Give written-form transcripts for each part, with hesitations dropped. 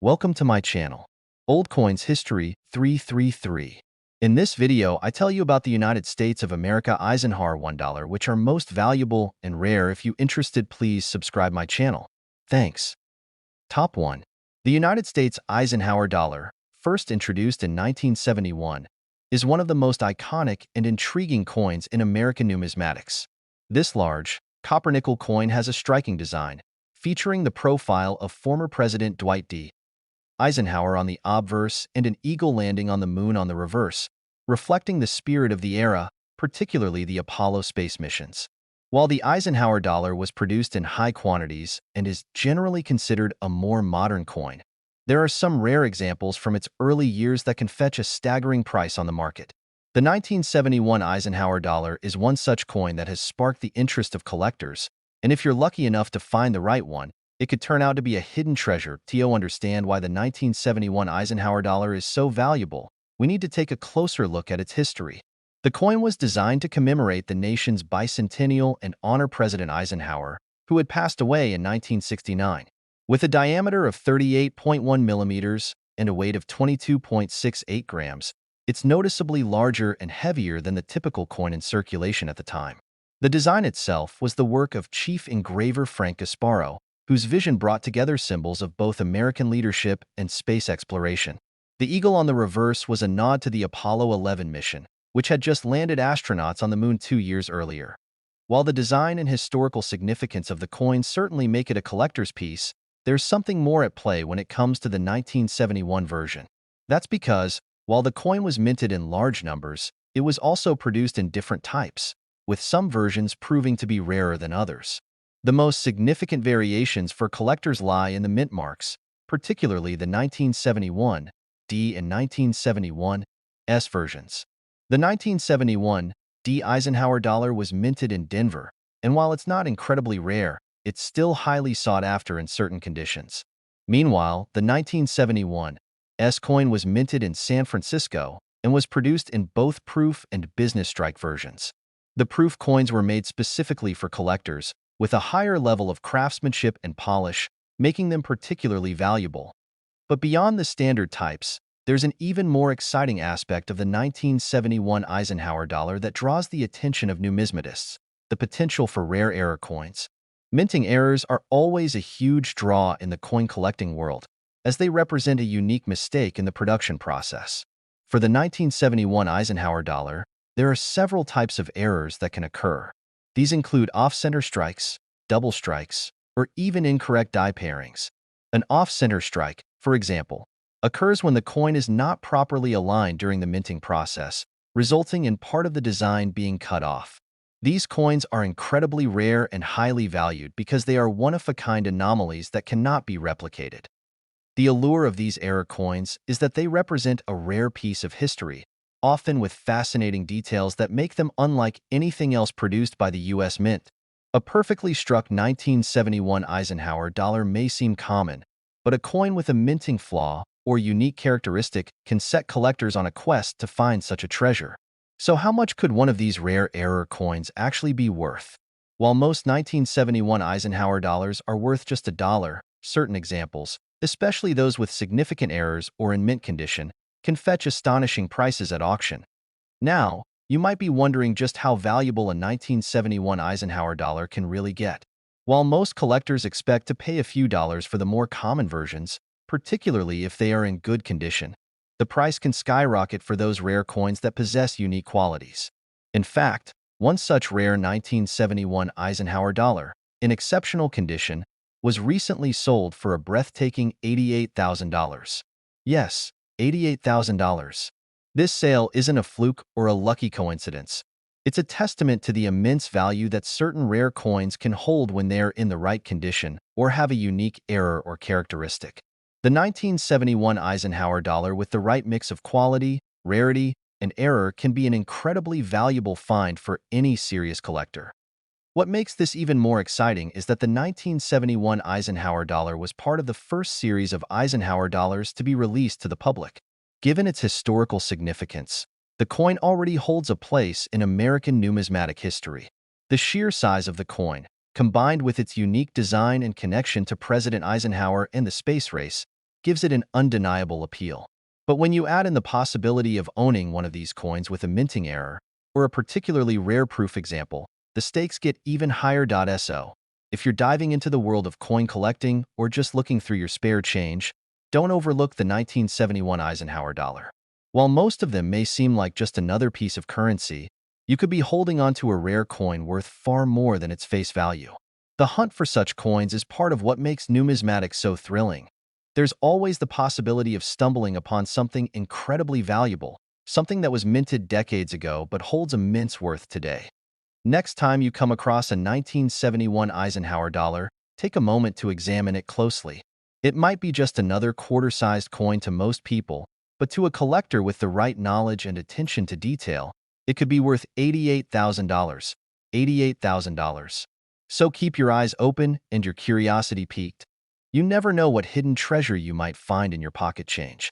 Welcome to my channel, Old Coins History 333. In this video, I tell you about the United States of America Eisenhower $1, which are most valuable and rare. If you're interested, please subscribe my channel. Thanks. Top 1. The United States Eisenhower dollar, first introduced in 1971, is one of the most iconic and intriguing coins in American numismatics. This large, copper-nickel coin has a striking design, featuring the profile of former President Dwight D. Eisenhower on the obverse and an eagle landing on the moon on the reverse, reflecting the spirit of the era, particularly the Apollo space missions. While the Eisenhower dollar was produced in high quantities and is generally considered a more modern coin, there are some rare examples from its early years that can fetch a staggering price on the market. The 1971 Eisenhower dollar is one such coin that has sparked the interest of collectors, and if you're lucky enough to find the right one, it could turn out to be a hidden treasure. To understand why the 1971 Eisenhower dollar is so valuable, we need to take a closer look at its history. The coin was designed to commemorate the nation's bicentennial and honor President Eisenhower, who had passed away in 1969. With a diameter of 38.1 millimeters and a weight of 22.68 grams, it's noticeably larger and heavier than the typical coin in circulation at the time. The design itself was the work of chief engraver Frank Gasparo, whose vision brought together symbols of both American leadership and space exploration. The eagle on the reverse was a nod to the Apollo 11 mission, which had just landed astronauts on the moon 2 years earlier. While the design and historical significance of the coin certainly make it a collector's piece, there's something more at play when it comes to the 1971 version. That's because, while the coin was minted in large numbers, it was also produced in different types, with some versions proving to be rarer than others. The most significant variations for collectors lie in the mint marks, particularly the 1971 D and 1971 S versions. The 1971 D Eisenhower dollar was minted in Denver, and while it's not incredibly rare, it's still highly sought after in certain conditions. Meanwhile, the 1971 S coin was minted in San Francisco and was produced in both proof and business strike versions. The proof coins were made specifically for collectors, with a higher level of craftsmanship and polish, making them particularly valuable. But beyond the standard types, there's an even more exciting aspect of the 1971 Eisenhower dollar that draws the attention of numismatists: the potential for rare error coins. Minting errors are always a huge draw in the coin collecting world, as they represent a unique mistake in the production process. For the 1971 Eisenhower dollar, there are several types of errors that can occur. These include off-center strikes, double strikes, or even incorrect die pairings. An off-center strike, for example, occurs when the coin is not properly aligned during the minting process, resulting in part of the design being cut off. These coins are incredibly rare and highly valued because they are one-of-a-kind anomalies that cannot be replicated. The allure of these error coins is that they represent a rare piece of history, often with fascinating details that make them unlike anything else produced by the U.S. Mint. A perfectly struck 1971 Eisenhower dollar may seem common, but a coin with a minting flaw or unique characteristic can set collectors on a quest to find such a treasure. So how much could one of these rare error coins actually be worth? While most 1971 Eisenhower dollars are worth just $1, certain examples, especially those with significant errors or in mint condition, can fetch astonishing prices at auction. Now, you might be wondering just how valuable a 1971 Eisenhower dollar can really get. While most collectors expect to pay a few dollars for the more common versions, particularly if they are in good condition, the price can skyrocket for those rare coins that possess unique qualities. In fact, one such rare 1971 Eisenhower dollar, in exceptional condition, was recently sold for a breathtaking $88,000. Yes, $88,000. This sale isn't a fluke or a lucky coincidence. It's a testament to the immense value that certain rare coins can hold when they're in the right condition or have a unique error or characteristic. The 1971 Eisenhower dollar with the right mix of quality, rarity, and error can be an incredibly valuable find for any serious collector. What makes this even more exciting is that the 1971 Eisenhower dollar was part of the first series of Eisenhower dollars to be released to the public. Given its historical significance, the coin already holds a place in American numismatic history. The sheer size of the coin, combined with its unique design and connection to President Eisenhower and the space race, gives it an undeniable appeal. But when you add in the possibility of owning one of these coins with a minting error, or a particularly rare proof example, the stakes get even higher. So, if you're diving into the world of coin collecting or just looking through your spare change, don't overlook the 1971 Eisenhower dollar. While most of them may seem like just another piece of currency, you could be holding onto a rare coin worth far more than its face value. The hunt for such coins is part of what makes numismatics so thrilling. There's always the possibility of stumbling upon something incredibly valuable, something that was minted decades ago but holds immense worth today. Next time you come across a 1971 Eisenhower dollar, take a moment to examine it closely. It might be just another quarter-sized coin to most people, but to a collector with the right knowledge and attention to detail, it could be worth $88,000. $88,000. So keep your eyes open and your curiosity piqued. You never know what hidden treasure you might find in your pocket change.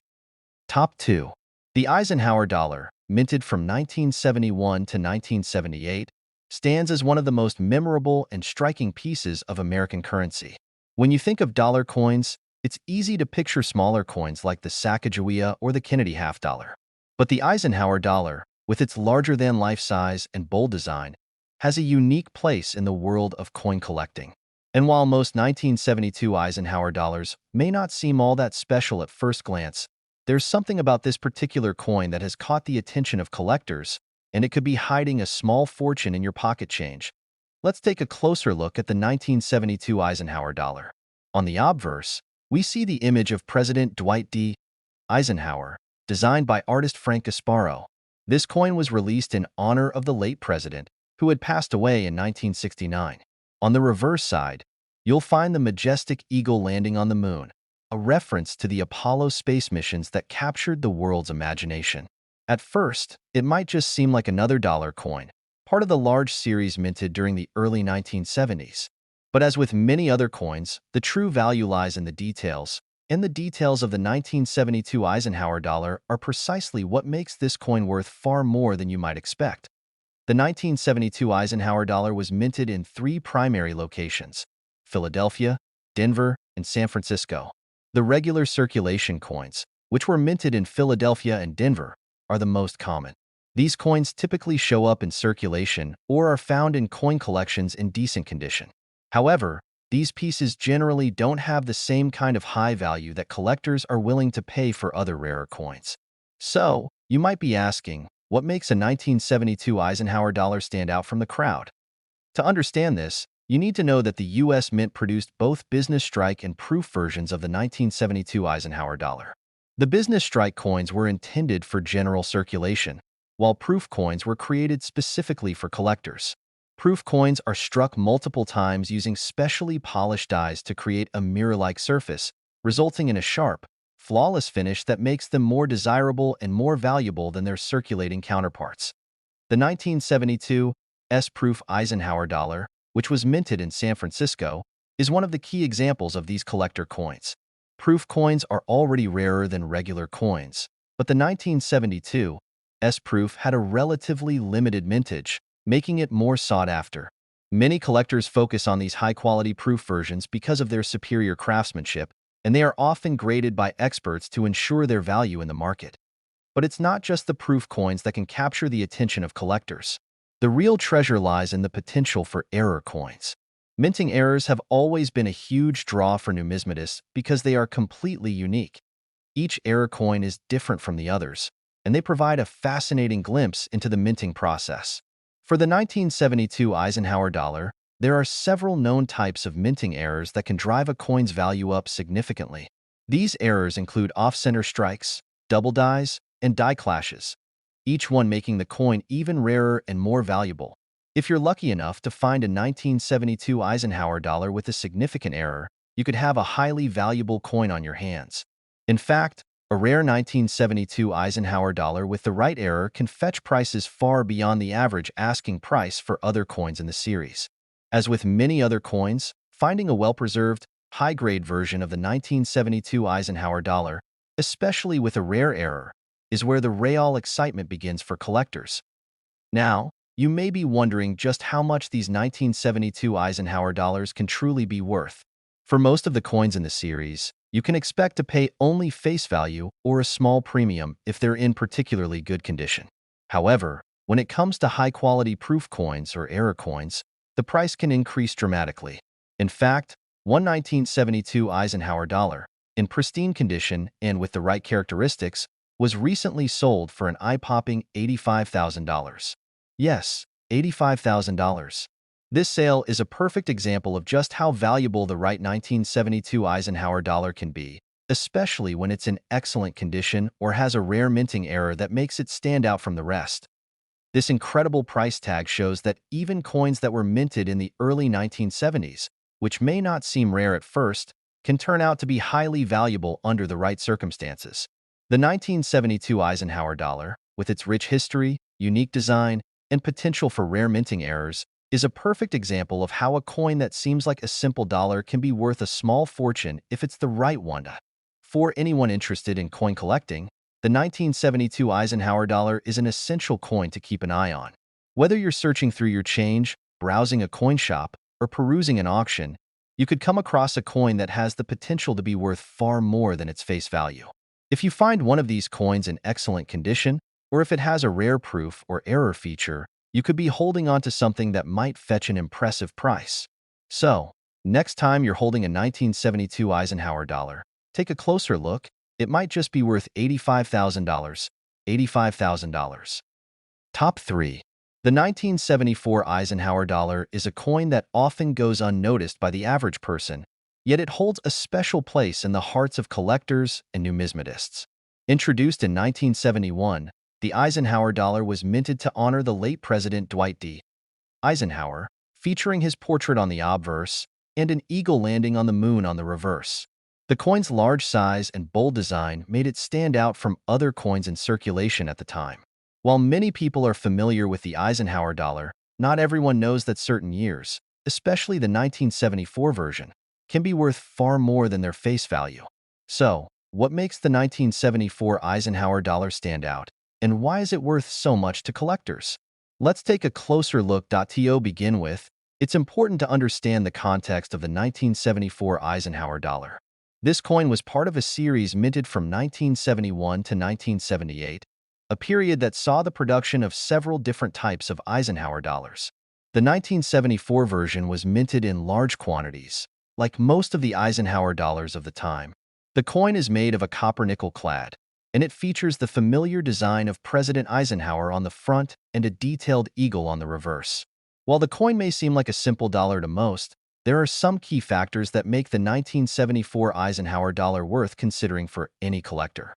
Top 2. The Eisenhower dollar, minted from 1971 to 1978, stands as one of the most memorable and striking pieces of American currency. When you think of dollar coins, it's easy to picture smaller coins like the Sacagawea or the Kennedy half dollar. But the Eisenhower dollar, with its larger-than-life size and bold design, has a unique place in the world of coin collecting. And while most 1972 Eisenhower dollars may not seem all that special at first glance, there's something about this particular coin that has caught the attention of collectors, and it could be hiding a small fortune in your pocket change. Let's take a closer look at the 1972 Eisenhower dollar. On the obverse, we see the image of President Dwight D. Eisenhower, designed by artist Frank Gasparo. This coin was released in honor of the late president, who had passed away in 1969. On the reverse side, you'll find the majestic eagle landing on the moon, a reference to the Apollo space missions that captured the world's imagination. At first, it might just seem like another dollar coin, part of the large series minted during the early 1970s. But as with many other coins, the true value lies in the details, and the details of the 1972 Eisenhower dollar are precisely what makes this coin worth far more than you might expect. The 1972 Eisenhower dollar was minted in 3 primary locations: Philadelphia, Denver, and San Francisco. The regular circulation coins, which were minted in Philadelphia and Denver, are the most common. These coins typically show up in circulation or are found in coin collections in decent condition. However, these pieces generally don't have the same kind of high value that collectors are willing to pay for other rarer coins. So, you might be asking, what makes a 1972 Eisenhower dollar stand out from the crowd? To understand this, you need to know that the U.S. Mint produced both business strike and proof versions of the 1972 Eisenhower dollar. The business strike coins were intended for general circulation, while proof coins were created specifically for collectors. Proof coins are struck multiple times using specially polished dies to create a mirror-like surface, resulting in a sharp, flawless finish that makes them more desirable and more valuable than their circulating counterparts. The 1972 S-proof Eisenhower dollar, which was minted in San Francisco, is one of the key examples of these collector coins. Proof coins are already rarer than regular coins, but the 1972 S-proof had a relatively limited mintage, making it more sought after. Many collectors focus on these high-quality proof versions because of their superior craftsmanship, and they are often graded by experts to ensure their value in the market. But it's not just the proof coins that can capture the attention of collectors. The real treasure lies in the potential for error coins. Minting errors have always been a huge draw for numismatists because they are completely unique. Each error coin is different from the others, and they provide a fascinating glimpse into the minting process. For the 1972 Eisenhower dollar, there are several known types of minting errors that can drive a coin's value up significantly. These errors include off-center strikes, double dies, and die clashes, each one making the coin even rarer and more valuable. If you're lucky enough to find a 1972 Eisenhower dollar with a significant error, you could have a highly valuable coin on your hands. In fact, a rare 1972 Eisenhower dollar with the right error can fetch prices far beyond the average asking price for other coins in the series. As with many other coins, finding a well-preserved, high-grade version of the 1972 Eisenhower dollar, especially with a rare error, is where the real excitement begins for collectors. Now, you may be wondering just how much these 1972 Eisenhower dollars can truly be worth. For most of the coins in the series, You can expect to pay only face value or a small premium if they're in particularly good condition. However, when it comes to high-quality proof coins or error coins, the price can increase dramatically. In fact, one 1972 Eisenhower dollar, in pristine condition and with the right characteristics, was recently sold for an eye-popping $85,000. Yes, $85,000. This sale is a perfect example of just how valuable the right 1972 Eisenhower dollar can be, especially when it's in excellent condition or has a rare minting error that makes it stand out from the rest. This incredible price tag shows that even coins that were minted in the early 1970s, which may not seem rare at first, can turn out to be highly valuable under the right circumstances. The 1972 Eisenhower dollar, with its rich history, unique design, and potential for rare minting errors, is a perfect example of how a coin that seems like a simple dollar can be worth a small fortune if it's the right one. For anyone interested in coin collecting, the 1972 Eisenhower dollar is an essential coin to keep an eye on. Whether you're searching through your change, browsing a coin shop, or perusing an auction, you could come across a coin that has the potential to be worth far more than its face value. If you find one of these coins in excellent condition, or if it has a rare proof or error feature, you could be holding on to something that might fetch an impressive price. So, next time you're holding a 1972 Eisenhower dollar, take a closer look. It might just be worth $85,000. $85,000. Top 3. The 1974 Eisenhower dollar is a coin that often goes unnoticed by the average person, yet it holds a special place in the hearts of collectors and numismatists. Introduced in 1971, the Eisenhower dollar was minted to honor the late President Dwight D. Eisenhower, featuring his portrait on the obverse and an eagle landing on the moon on the reverse. The coin's large size and bold design made it stand out from other coins in circulation at the time. While many people are familiar with the Eisenhower dollar, not everyone knows that certain years, especially the 1974 version, can be worth far more than their face value. So, what makes the 1974 Eisenhower dollar stand out, and why is it worth so much to collectors? Let's take a closer look. To begin with, it's important to understand the context of the 1974 Eisenhower dollar. This coin was part of a series minted from 1971 to 1978, a period that saw the production of several different types of Eisenhower dollars. The 1974 version was minted in large quantities, like most of the Eisenhower dollars of the time. The coin is made of a copper-nickel clad, and it features the familiar design of President Eisenhower on the front and a detailed eagle on the reverse. While the coin may seem like a simple dollar to most, there are some key factors that make the 1974 Eisenhower dollar worth considering for any collector.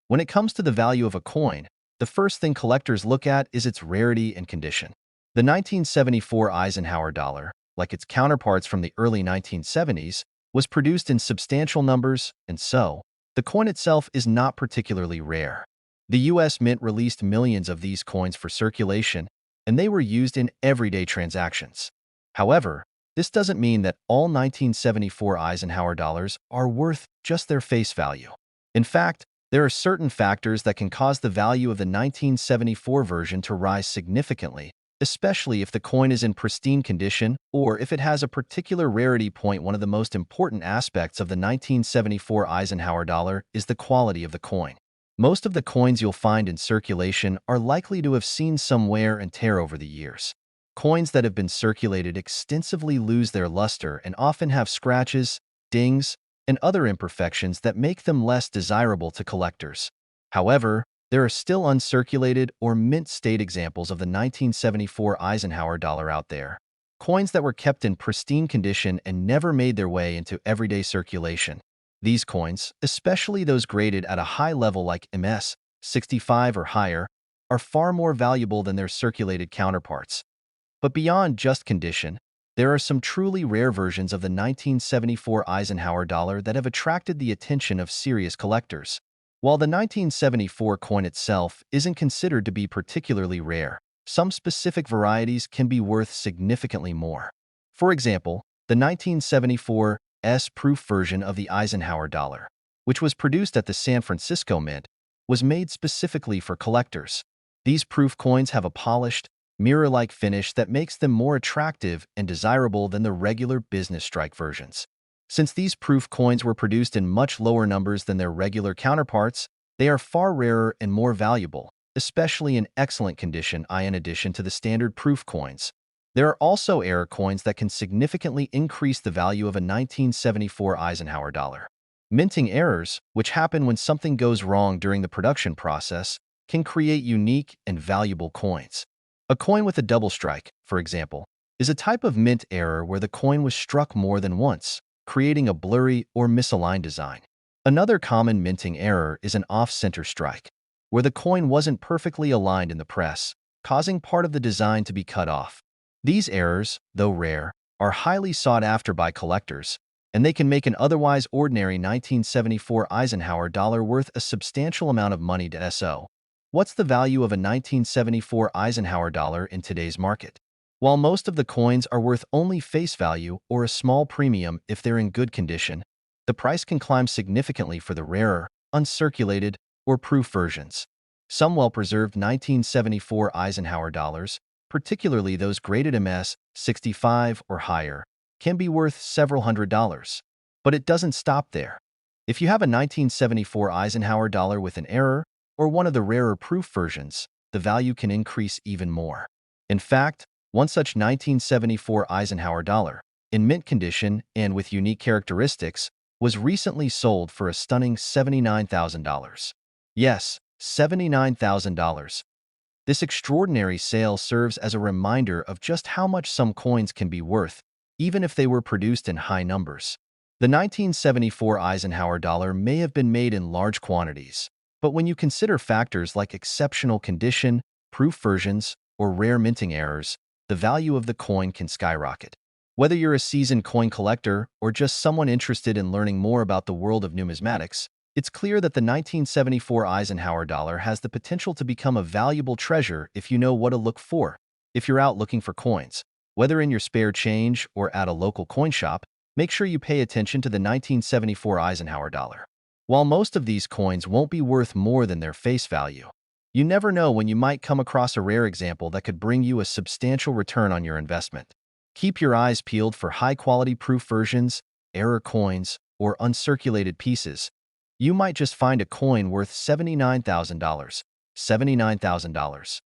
When it comes to the value of a coin, the first thing collectors look at is its rarity and condition. The 1974 Eisenhower dollar, like its counterparts from the early 1970s, was produced in substantial numbers, and so, the coin itself is not particularly rare. The U.S. Mint released millions of these coins for circulation, and they were used in everyday transactions. However, this doesn't mean that all 1974 Eisenhower dollars are worth just their face value. In fact, there are certain factors that can cause the value of the 1974 version to rise significantly, especially if the coin is in pristine condition or if it has a particular rarity point. One of the most important aspects of the 1974 Eisenhower dollar is the quality of the coin. Most of the coins you'll find in circulation are likely to have seen some wear and tear over the years. Coins that have been circulated extensively lose their luster and often have scratches, dings, and other imperfections that make them less desirable to collectors. However, there are still uncirculated or mint-state examples of the 1974 Eisenhower dollar out there. Coins that were kept in pristine condition and never made their way into everyday circulation. These coins, especially those graded at a high level like MS 65 or higher, are far more valuable than their circulated counterparts. But beyond just condition, there are some truly rare versions of the 1974 Eisenhower dollar that have attracted the attention of serious collectors. While the 1974 coin itself isn't considered to be particularly rare, some specific varieties can be worth significantly more. For example, the 1974 S-proof version of the Eisenhower dollar, which was produced at the San Francisco Mint, was made specifically for collectors. These proof coins have a polished, mirror-like finish that makes them more attractive and desirable than the regular business strike versions. Since these proof coins were produced in much lower numbers than their regular counterparts, they are far rarer and more valuable, especially in excellent condition in addition to the standard proof coins. There are also error coins that can significantly increase the value of a 1974 Eisenhower dollar. Minting errors, which happen when something goes wrong during the production process, can create unique and valuable coins. A coin with a double strike, for example, is a type of mint error where the coin was struck more than once, creating a blurry or misaligned design. Another common minting error is an off-center strike, where the coin wasn't perfectly aligned in the press, causing part of the design to be cut off. These errors, though rare, are highly sought after by collectors, and they can make an otherwise ordinary 1974 Eisenhower dollar worth a substantial amount of money to SO. What's the value of a 1974 Eisenhower dollar in today's market? While most of the coins are worth only face value or a small premium if they're in good condition, the price can climb significantly for the rarer, uncirculated, or proof versions. Some well-preserved 1974 Eisenhower dollars, particularly those graded MS 65 or higher, can be worth several $100s. But it doesn't stop there. If you have a 1974 Eisenhower dollar with an error, or one of the rarer proof versions, the value can increase even more. In fact, one such 1974 Eisenhower dollar, in mint condition and with unique characteristics, was recently sold for a stunning $79,000. Yes, $79,000. This extraordinary sale serves as a reminder of just how much some coins can be worth, even if they were produced in high numbers. The 1974 Eisenhower dollar may have been made in large quantities, but when you consider factors like exceptional condition, proof versions, or rare minting errors, the value of the coin can skyrocket. Whether you're a seasoned coin collector or just someone interested in learning more about the world of numismatics, it's clear that the 1974 Eisenhower dollar has the potential to become a valuable treasure if you know what to look for. If you're out looking for coins, whether in your spare change or at a local coin shop, make sure you pay attention to the 1974 Eisenhower dollar. While most of these coins won't be worth more than their face value, you never know when you might come across a rare example that could bring you a substantial return on your investment. Keep your eyes peeled for high-quality proof versions, error coins, or uncirculated pieces. You might just find a coin worth $79,000. $79,000.